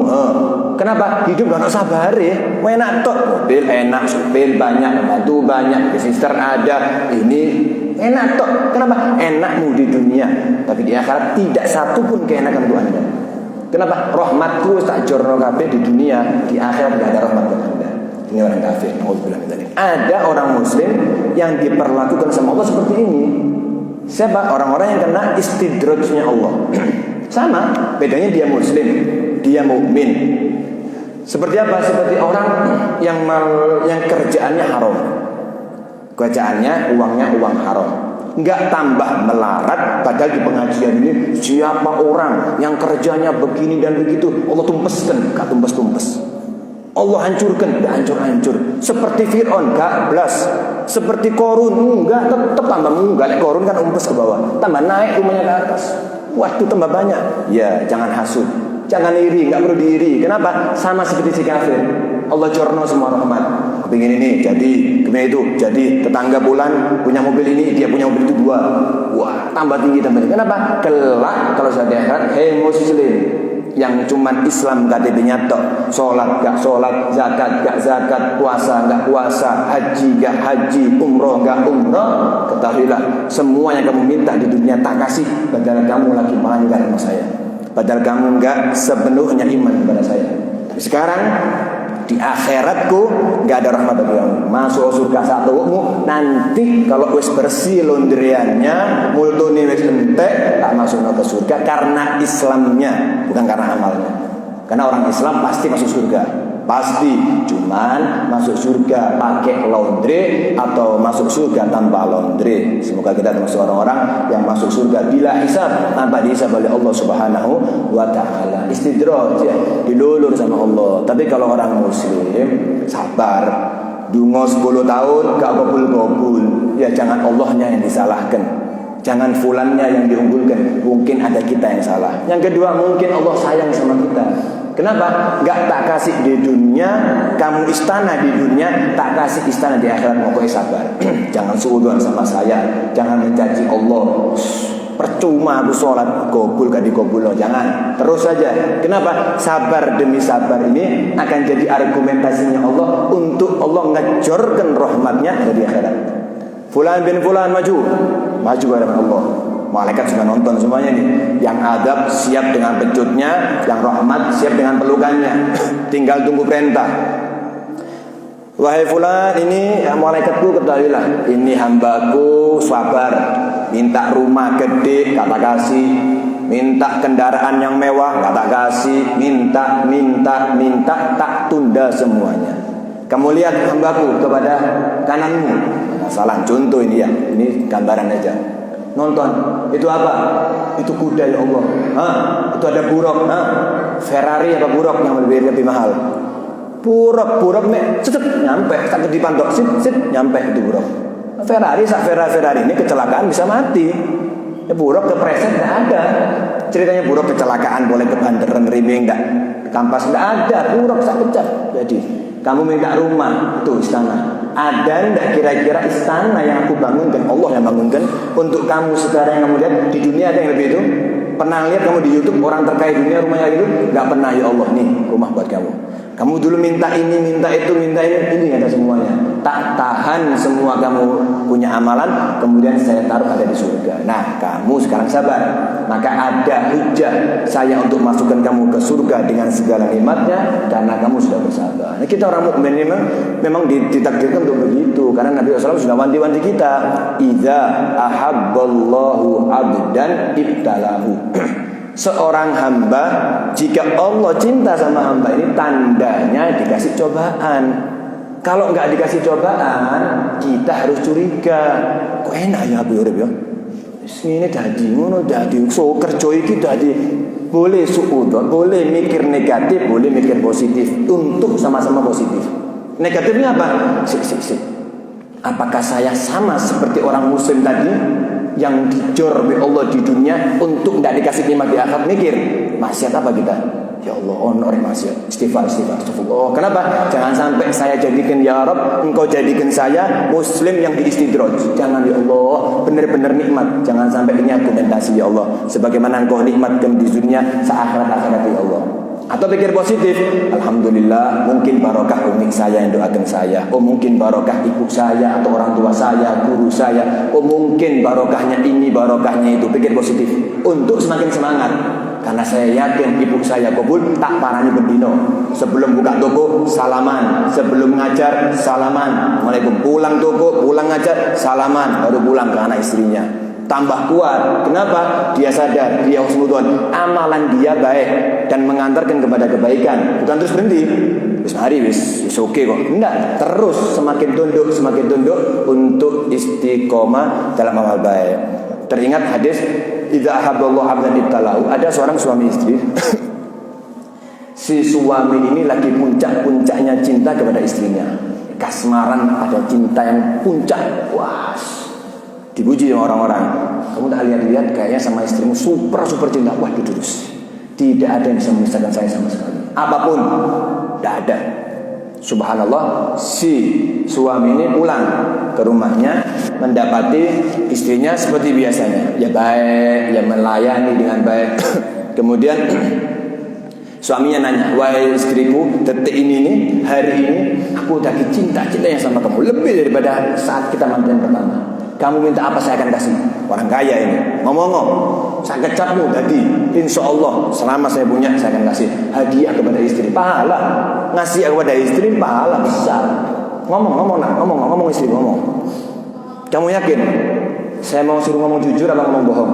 Speaker 1: Kenapa? Hidup gak sabar ya. Enak tok. Mobil enak, supir banyak, pembantu banyak, sister ada. Ini enak tok. Kenapa? Enakmu di dunia, tapi di akhirat tidak satu pun keenakan untuk Anda. Kenapa? Rahmatku tak jorno kabeh di dunia, di akhirat tidak ada rahmat untuk Anda. Ini orang kafir. Ada orang muslim yang diperlakukan sama Allah seperti ini. Siapa? Orang-orang yang kena istidrajnya Allah. Sama, bedanya dia muslim, dia mukmin. Seperti apa? Seperti orang yang kerjaannya haram. Kerjaannya uangnya uang haram. Enggak tambah melarat, padahal di pengajian ini siapa orang yang kerjanya begini dan begitu, Allah tumpeskan, enggak tumpes-tumpes. Allah hancurkan, enggak hancur-hancur. Seperti Fir'aun, enggak belas. Seperti Korun, enggak, tetap tambah enggak. Korun kan umpes ke bawah, tambah naik rumahnya ke atas. Waduh, tambah banyak. Ya, jangan hasud, jangan iri, enggak perlu diiri. Kenapa? Sama seperti si kafir. Allah corno semua rahmat. Kepingin ini jadi, kepingin itu jadi. Tetangga bulan punya mobil ini, dia punya mobil itu 2. Wah, tambah tinggi. Kenapa? Kelak kalau saya di akhirat, hei muslim yang cuman Islam KTP-nya tok, sholat gak sholat, zakat gak zakat, puasa gak puasa, haji gak haji, umroh gak umroh, ketahuilah semua yang kamu minta di dunia tak kasih, padahal kamu lagi melanggar sama saya, padahal kamu gak sepenuhnya iman kepada saya. Tapi sekarang di akhiratku gak ada rahmat bagi kamu. Masuk surga satumu nanti kalau wis bersih laundryannya, multune wis entek, tak masuk ke surga karena Islamnya, bukan karena amalnya. Karena orang Islam pasti masuk surga, pasti. Cuman masuk surga pakai laundry atau masuk surga tanpa laundry. Semoga kita termasuk orang-orang yang masuk surga bila hisab, tanpa dihisab oleh Allah Subhanahu wa taala. Istidraj ya, dilulur sama Allah. Tapi kalau orang muslim sabar, dungo 10 tahun gak kabul-kabul. Ya jangan Allahnya yang disalahkan, jangan fulannya yang diunggulkan. Mungkin ada kita yang salah. Yang kedua, mungkin Allah sayang sama kita. Kenapa? Gak tak kasih di dunia, kamu istana di dunia, tak kasih istana di akhirat. Pokoknya sabar. Jangan suudzon sama saya, jangan mencaci Allah. Percuma aku sholat, kabul gak dikabul. Jangan, terus saja. Kenapa? Sabar demi sabar ini akan jadi argumentasinya Allah untuk Allah ngejorkan rahmatnya dari akhirat. Fulan bin Fulan maju hadapan Allah. Malaikat sudah nonton semuanya nih. Yang adab siap dengan pecutnya, yang rahmat siap dengan pelukannya. Tinggal tunggu perintah. Wahai fulan, ini malaikatku, ketahuilah, ini hambaku sabar, minta rumah gede, kata kasih. Minta kendaraan yang mewah, nggak tak kasih. Minta, tak tunda semuanya. Kamu lihat hambaku kepada kananmu. Nah, salah, contoh ini ya. Ini gambaran aja. Nonton, itu apa? Itu kuda ya Allah. Itu ada buruk. Ferrari apa buruk yang lebih mahal? Buruk nih, nyampe. Tak di pantok, nyampe itu buruk. Ferrari ini kecelakaan bisa mati. Ya buruk kepreset tidak ada. Ceritanya buruk kecelakaan boleh kebanderan riming enggak, kampas enggak ada. Buruk sak pecah. Jadi kamu minta rumah itu istana. Ada enggak kira-kira istana yang aku bangunkan, Allah yang bangunkan untuk kamu sekarang yang kamu lihat di dunia ada yang lebih itu? Pernah lihat kamu di YouTube orang terkaya dunia rumahnya itu? Enggak pernah. Ya Allah, nih rumah buat kamu. Kamu dulu minta ini, minta itu, ini ada semuanya. Tak tahan semua kamu punya amalan, kemudian saya taruh ada di surga. Nah, kamu sekarang sabar. Maka ada hujah saya untuk masukkan kamu ke surga dengan segala nikmatnya karena kamu sudah bersabar. Nah, kita orang mukmin memang ditakdirkan untuk begitu karena Nabi SAW sudah wanti-wanti kita. Idza ahabballahu 'abdan ibtalahu. Seorang hamba, jika Allah cinta sama hamba ini, tandanya dikasih cobaan. Kalau nggak dikasih cobaan, kita harus curiga. Kok enak ya Abu Urip ya? Ini dadi ngono, dadi so kerja iki dadi boleh suudzon, boleh mikir negatif, boleh mikir positif untuk sama-sama positif. Negatifnya apa? Sik. Apakah saya sama seperti orang muslim tadi yang dijor oleh Allah di dunia untuk tidak dikasih nikmat di akhirat? Mikir, maksiat apa kita? Ya Allah, honor maksiat, istighfar. Oh, kenapa? Jangan sampai saya jadikan ya Rabb, engkau jadikan saya muslim yang diistidraj. Jangan ya Allah, benar-benar nikmat. Jangan sampai ini argumentasi ya Allah. Sebagaimana engkau nikmatkan di dunia, seakhirat-akhirat ya Allah. Atau pikir positif, alhamdulillah mungkin barokah umi saya yang doakan saya. Oh mungkin barokah ibu saya atau orang tua saya, guru saya. Oh mungkin barokahnya ini, barokahnya itu. Pikir positif untuk semakin semangat. Karena saya yakin ibu saya kabul tak parani bendino. Sebelum buka toko salaman, sebelum ngajar salaman. Assalamualaikum. Pulang toko, pulang ngajar salaman, baru pulang ke anak istrinya. Tambah kuat. Kenapa? Dia sadar, dia husnudzon, amalan dia baik dan mengantarkan kepada kebaikan. Bukan terus berhenti. Wis mari wis oke kok. Enggak, terus semakin tunduk untuk istiqomah dalam amal baik. Teringat hadis idza ahabballahu 'abdan ibtalahu. Ada seorang suami istri. Si suami ini lagi puncak-puncaknya cinta kepada istrinya. Kasmaran, ada cinta yang puncak. Wah, dipuji sama orang-orang. Kamu tak lihat-lihat kayaknya sama istrimu super cinta. Wah, terus tidak ada yang bisa memisahkan saya sama sekali. Apapun, tidak ada. Subhanallah, si suami ini pulang ke rumahnya mendapati istrinya seperti biasanya. Ya baik, ya melayani dengan baik. Kemudian suaminya nanya, wahai istriku, detik ini nih, hari ini aku udah cinta-cintanya sama kamu lebih daripada saat kita mantan pertama. Kamu minta apa saya akan kasih. Orang kaya ini ngomong, saya kecapmu tadi, insya Allah selama saya punya saya akan kasih hadiah kepada istri, pahala. Ngasih kepada istri pahala besar. Ngomong istri, ngomong. Kamu yakin saya mau suruh ngomong jujur apa ngomong bohong?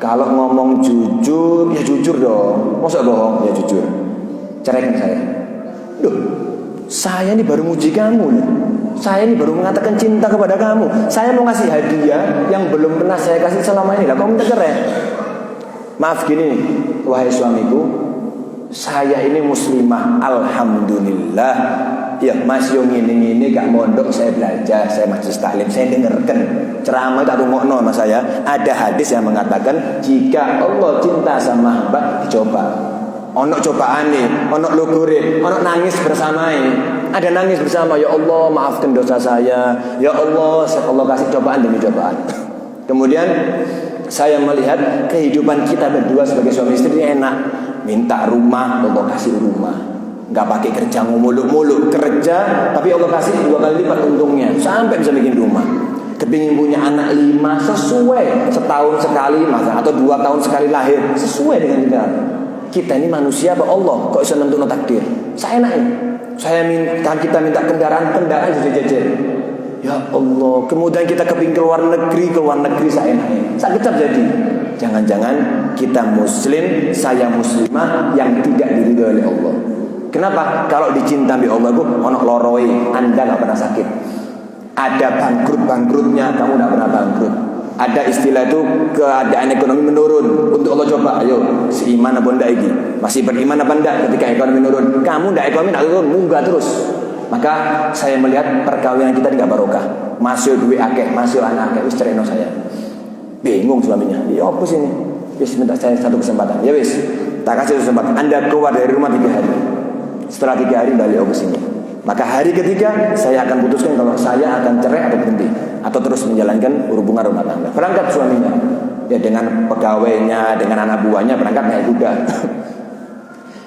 Speaker 1: Kalau ngomong jujur, ya jujur dong. Masa bohong? Ya jujur. Ceraikan saya. Duh, saya ini baru muji kamu nih. Saya ini baru mengatakan cinta kepada kamu. Saya mau ngasih hadiah yang belum pernah saya kasih selama ini. Lah kamu minta cerai? Maaf gini, wahai suamiku, saya ini muslimah, alhamdulillah. Ya masih yang ini gak mondok, saya belajar, saya majlis taklim, saya dengarkan ceramah tak rungokno sama saya. Ada hadis yang mengatakan jika Allah cinta sama hamba dicoba. Ono cobaan nih, ono lugure, ono nangis bersamai. Ada nangis bersama, ya Allah maafkan dosa saya, ya Allah kasih cobaan demi cobaan. Kemudian saya melihat kehidupan kita berdua sebagai suami istri enak. Minta rumah, Allah kasih rumah. Gak pakai kerja muluk-muluk, kerja tapi Allah kasih 2 kali lipat untungnya sampai bisa bikin rumah. Kepingin punya anak 5 sesuai, setahun sekali masa atau 2 tahun sekali lahir sesuai dengan kita ini manusia apa Allah kok bisa nentuno takdir. Saya enak ini. Kita minta kendaraan jajal. Ya Allah, kemudian kita kepingin keluar negeri seenaknya. Sakit jadi. Jangan-jangan kita muslim, saya muslimah yang tidak diridhoi oleh Allah. Kenapa? Kalau dicinta oleh Allah itu ono loroi, Anda nggak pernah sakit. Ada bangkrutnya, kamu nggak pernah bangkrut. Ada istilah itu keadaan ekonomi menurun. Untuk Allah coba, ayo seiman apa ndak iki? Masih beriman apa ndak ketika ekonomi menurun? Kamu ndak ekonomi ndak turun, munggah terus. Maka saya melihat perkawinan kita tidak barokah. Masih duit akeh, masih anak akeh, wis cereno saya. Bingung suaminya. Ya apa sih ini? Wis minta saya satu kesempatan. Ya wis, tak kasih kesempatan. Anda keluar dari rumah 3 hari. Setelah 3 hari balik ke sini. Maka hari ketiga saya akan putuskan kalau saya akan cerai atau berhenti atau terus menjalankan hubungan rumah tangga. Berangkat suaminya, ya dengan pegawainya, dengan anak buahnya berangkat naik kuda.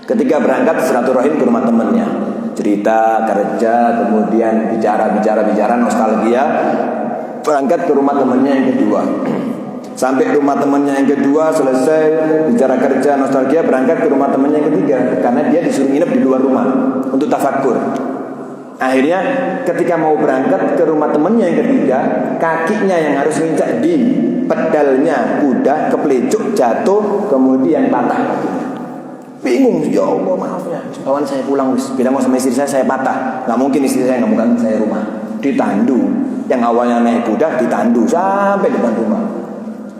Speaker 1: Ketika berangkat silaturahim ke rumah temannya, cerita kerja, kemudian bicara nostalgia. Berangkat ke rumah temannya yang kedua. Sampai rumah temannya yang kedua selesai bicara kerja nostalgia, berangkat ke rumah temannya yang ketiga karena dia disuruh nginep di luar rumah untuk tafakur. Akhirnya ketika mau berangkat ke rumah temannya yang ketiga, kakinya yang harus nginjak di pedalnya kuda keplecuk, jatuh, kemudian patah kakinya. Bingung, ya Allah maaf ya, kawan saya pulang, bilang sama istri saya patah. Gak mungkin istri saya nggak bukan saya rumah, ditandu. Yang awalnya naik kuda ditandu sampai depan rumah.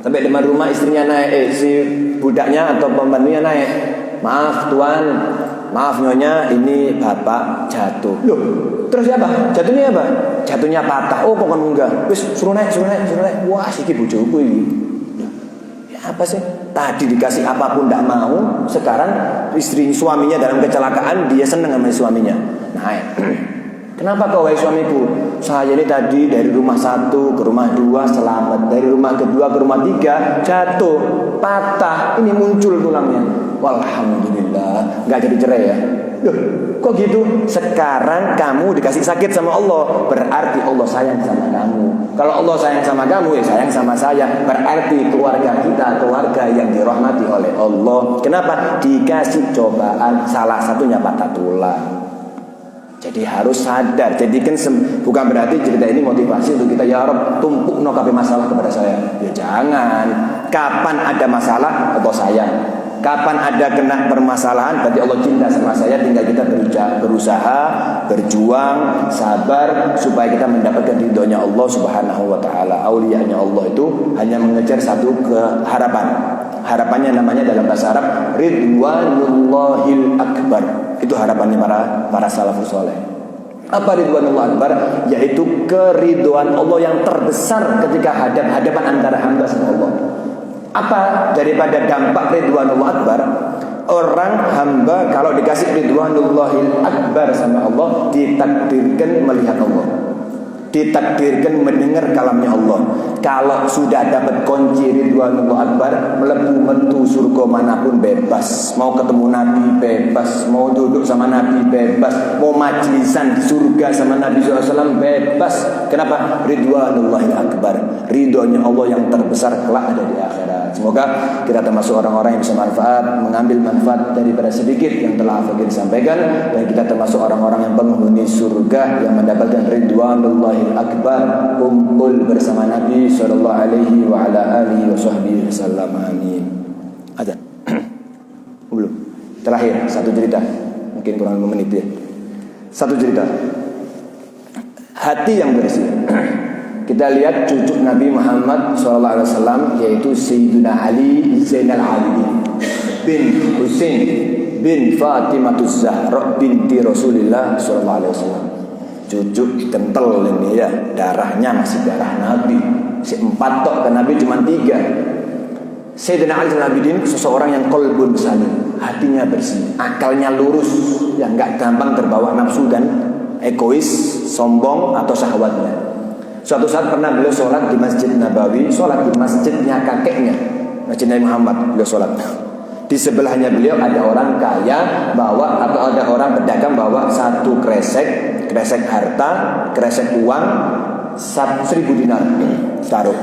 Speaker 1: Sampai depan rumah istrinya naik, si budaknya atau pembantunya naik. Maaf tuan, maaf nyonya, ini bapak jatuh. Loh, terus apa? Jatuhnya apa? Jatuhnya patah. Oh, kok kan enggak? Wis suruh naik. Wah, iki bojoku iki. Ya apa sih? Tadi dikasih apapun enggak mau, sekarang suaminya dalam kecelakaan, dia senang sama suaminya. Naik. Kenapa kau wahai suamiku? Saya ini tadi dari rumah 1 ke rumah 2 selamat, dari rumah kedua ke rumah 3 jatuh, patah, ini muncul tulangnya. Walhamdulillah, nggak jadi cerai ya. Loh, kok gitu? Sekarang kamu dikasih sakit sama Allah, berarti Allah sayang sama kamu. Kalau Allah sayang sama kamu, ya sayang sama saya. Berarti keluarga kita keluarga yang dirahmati oleh Allah. Kenapa? Dikasih cobaan, salah satunya patah tulang. Jadi harus sadar. Jadi kan bukan berarti cerita ini motivasi untuk kita, ya Rob tumpuk no kabeh masalah kepada saya. Ya jangan. Kapan ada masalah Allah sayang. Kapan ada kena permasalahan berarti Allah cinta sama saya. Tinggal kita berusaha, berjuang, sabar supaya kita mendapatkan ridhonya Allah Subhanahu wa taala. Auliyanya Allah itu hanya mengejar satu harapan. Harapannya namanya dalam bahasa Arab Ridwanullahil Akbar. Itu harapannya para salafus saleh. Apa Ridwanullah Akbar? Yaitu keridhaan Allah yang terbesar ketika hadapan antara hamba sama Allah. Apa daripada dampak Ridwanullah Akbar? Orang hamba kalau dikasih Ridwanullahil Akbar sama Allah, ditakdirkan melihat Allah, ditakdirkan mendengar kalamnya Allah. Kalau sudah dapat kunci Ridwanullah Akbar, melebu metu surga manapun bebas. Mau ketemu Nabi bebas, mau duduk sama Nabi bebas, mau majlisan di surga sama Nabi SAW bebas. Kenapa? Ridwanullahil Akbar, ridhonya Allah yang terbesar kelak ada di akhirat. Semoga kita termasuk orang-orang yang bisa mengambil manfaat daripada sedikit yang telah Fakir sampaikan, dan kita termasuk orang-orang yang penghuni surga yang mendapatkan Ridwanullahil Akbar, kumpul bersama Nabi sallallahu alaihi wa ala alihi wa sahbihi wasallam. Amin. Ada? Belum. Terakhir satu cerita, mungkin kurang 5 menit ya. Satu cerita. Hati yang bersih. Kita lihat cucu Nabi Muhammad sallallahu alaihi wasallam, yaitu Sayyidina Ali Zainal Abidin bin Husain bin Fatimatuz Zahra binti Rasulillah sallallahu alaihi wasallam. Cucu kental ini ya, darahnya masih darah Nabi. Si 4 tok, kan Nabi cuma 3. Sayyidina Ali Zainal Abidin seseorang yang qalbun salim, hatinya bersih, akalnya lurus, yang enggak gampang terbawa nafsu dan egois, sombong atau syahwatnya. Suatu saat pernah beliau sholat di Masjid Nabawi, sholat di masjidnya kakeknya, Masjid Nabi Muhammad. Beliau sholat. Di sebelahnya beliau ada orang kaya bawa, atau ada orang pedagang bawa 1 kresek harta, kresek uang 1.000 dinar taruh.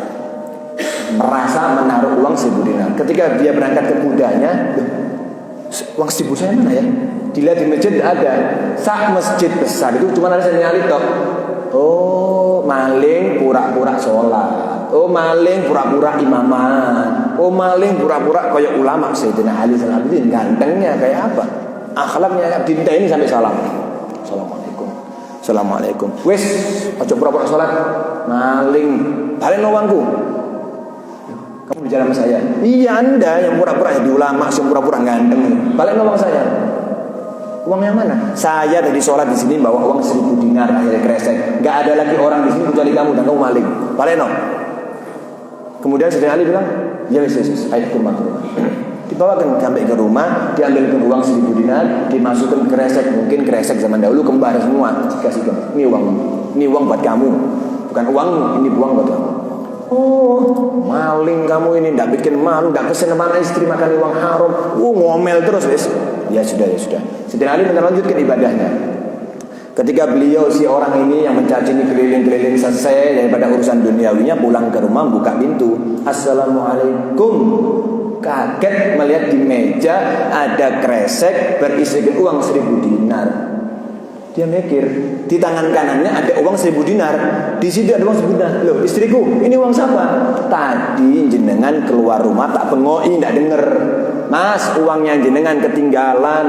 Speaker 1: Merasa menaruh uang 1.000 dinar. Ketika dia berangkat ke kudanya, uang 1.000 saya mana ya? Dilihat di masjid ada. Saat masjid besar itu cuma ada Sayyidina Ali tok. Oh, maling pura-pura sholat. Oh maling pura-pura imaman. Oh maling pura-pura kayak ulama Sayyidina Ali Zainal Abidin. Gantengnya kayak apa? Akhlaknya dinta ini sampai salam. Assalamualaikum. Assalamualaikum. Wes, ojo pura-pura sholat. Maling. Balik uangku. Kamu bicara sama saya. Iya Anda yang pura-pura jadi ulama, yang pura-pura ganteng. Balik uang saya. Uang yang mana? Saya tadi sholat di sini bawa uang 1000 dinar akhirnya kresek. Gak ada lagi orang di sini kecuali kamu dan kamu maling. Balik no. Kemudian Sayyidina Ali bilang, ya wes, ayo ke rumah. Dibawakan sampai ke rumah, diambilkan uang 1000 dinar, dimasukkan kresek. Mungkin kresek zaman dahulu kembar semua. Kasihkan. Ini uang buat kamu. Bukan uangmu, ini uang buat kamu. Oh, maling kamu ini, ndak bikin malu, ndak pesen mana istri makan uang haram. Ngomel terus wes. Ya sudah. Sayyidina Ali melanjutkan ibadahnya. Ketika beliau si orang ini yang mencaci ini keliling-keliling selesai daripada urusan duniawinya, pulang ke rumah buka pintu. Assalamualaikum. Kaget melihat di meja ada kresek berisikan uang 1000 dinar. Dia mikir, di tangan kanannya ada uang 1000 dinar, di sini ada uang 1000 dinar. Loh, istriku, ini uang siapa? Tadi jenengan keluar rumah tak pengoi, tidak dengar. Mas, uangnya jenengan ketinggalan.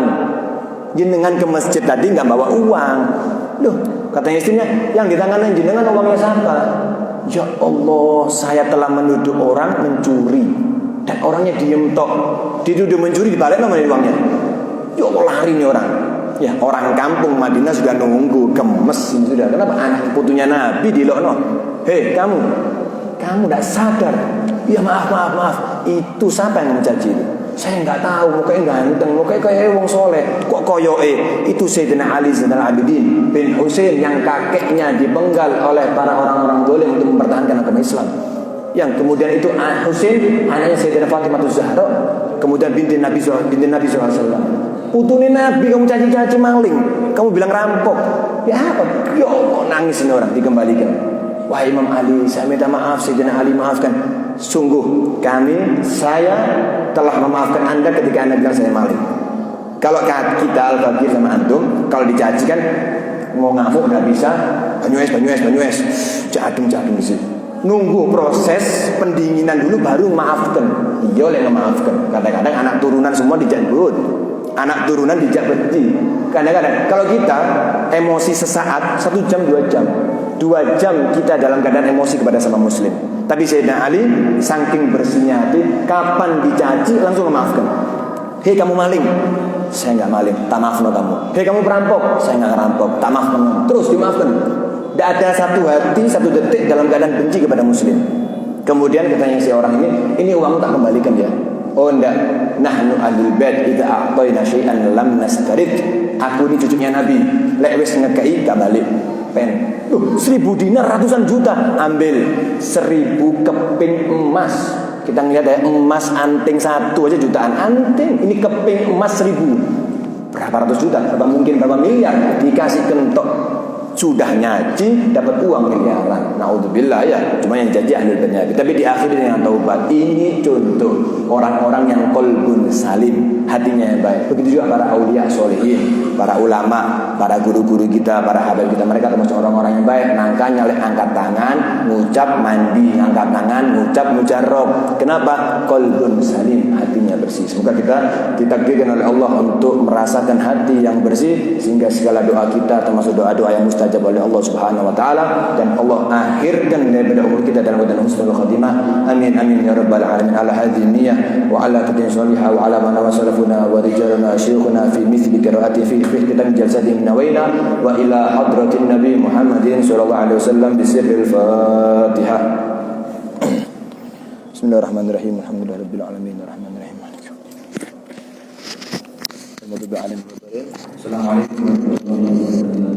Speaker 1: Jenengan ke masjid tadi nggak bawa uang. Loh, katanya istrinya, yang di tangan jenengan uangnya siapa? Ya Allah, saya telah menuduh orang mencuri dan orangnya diem tok. Dituduh mencuri, dibalik namanya uangnya. Ya Allah, lari nih orang. Ya orang kampung Madinah sudah nunggu, gemes sudah. Kenapa anak putunya Nabi dilokno? Hei kamu tidak sadar? Ya maaf. Itu siapa yang mencaci itu? Saya nggak tahu. Mukanya ganteng, mukanya kayak wong soleh. Kok koyoke? Itu Sayyidina Ali Zainal Abidin bin Husain yang kakeknya dipenggal oleh para orang-orang dolim untuk mempertahankan agama Islam. Yang kemudian itu Husain anaknya Sayyidina Fatimah Zahra, kemudian binti Nabi SAW. Putune Nabi kamu caci-caci maling, kamu bilang rampok. Ya apa? Ya Allah, nangis ini orang dikembalikan. Wah Imam Ali, saya minta maaf, Sayyidina Ali maafkan. Sungguh saya telah memaafkan Anda ketika Anda bilang saya maling. Kalau kita al-fakir sama antum, kalau dicaci kan mau ngamuk nggak bisa. Banyues, jadung di sini. Nunggu proses pendinginan dulu baru maafkan. Iya oleh memaafkan. Kadang-kadang anak turunan semua dijabut. Anak turunan dijak benci. Kadang-kadang kalau kita emosi sesaat 1 jam 2 jam 2 jam kita dalam keadaan emosi kepada sama muslim. Tapi Sayyidina Ali saking bersihnya hati, kapan dicaci langsung memaafkan. Hei kamu maling, saya nggak maling, tak maaf no kamu. Hei kamu perampok, saya nggak ngerampok, tak maaf no. Terus dimaafkan. Tidak ada satu hati 1 detik dalam keadaan benci kepada muslim. Kemudian katanya si orang ini uang tak kembalikan ya. Oh enggak, nahnu ahlul bait idza a'tayna syai'an lam nastarid. Aku ini cucunya Nabi. Lek wis ngekei gak balik. Pen. 1000 dinar ratusan juta. Ambil 1000 keping emas. Kita ngelihat ya, emas anting 1 aja jutaan. Anting, ini keping emas 1000. Berapa ratus juta? Berapa miliar dikasih kentok. Sudah nyaci dapat uang miliaran. Naudzubillah ya. Cuma yang janji ahli penyakit. Tapi diakhiri dengan taubat. Ini contoh orang-orang yang qalbun salim, hatinya yang baik. Begitu juga para aulia sholihin, para ulama, para guru-guru kita, para habaib kita. Mereka termasuk orang-orang yang baik. Nangkanya oleh angkat tangan, ngucap mandi, angkat tangan, ngucap mujarrab. Kenapa? Qalbun salim, hatinya bersih. Semoga kita ditakdirkan oleh Allah untuk merasakan hati yang bersih sehingga segala doa kita termasuk doa-doa yang mustajab oleh Allah Subhanahu wa taala, dan Allah akhirkan daripada umur kita dalam keadaan husnul khatimah. Amin ya rabbal alamin. Ala hadhihi niyyah wa ala qadri salihah wa ala man wasalafuna wa rijaluna syekhuna fi mithli qiraati fi kitab jalsatin nawaina wa ila hadratin nabi Muhammadin sallallahu alaihi wasallam bi sirril Fatihah. Bismillahirrahmanirrahim. Alhamdulillahirabbil alamin arrahmanirrahim. Assalamualaikum warahmatullahi wabarakatuh.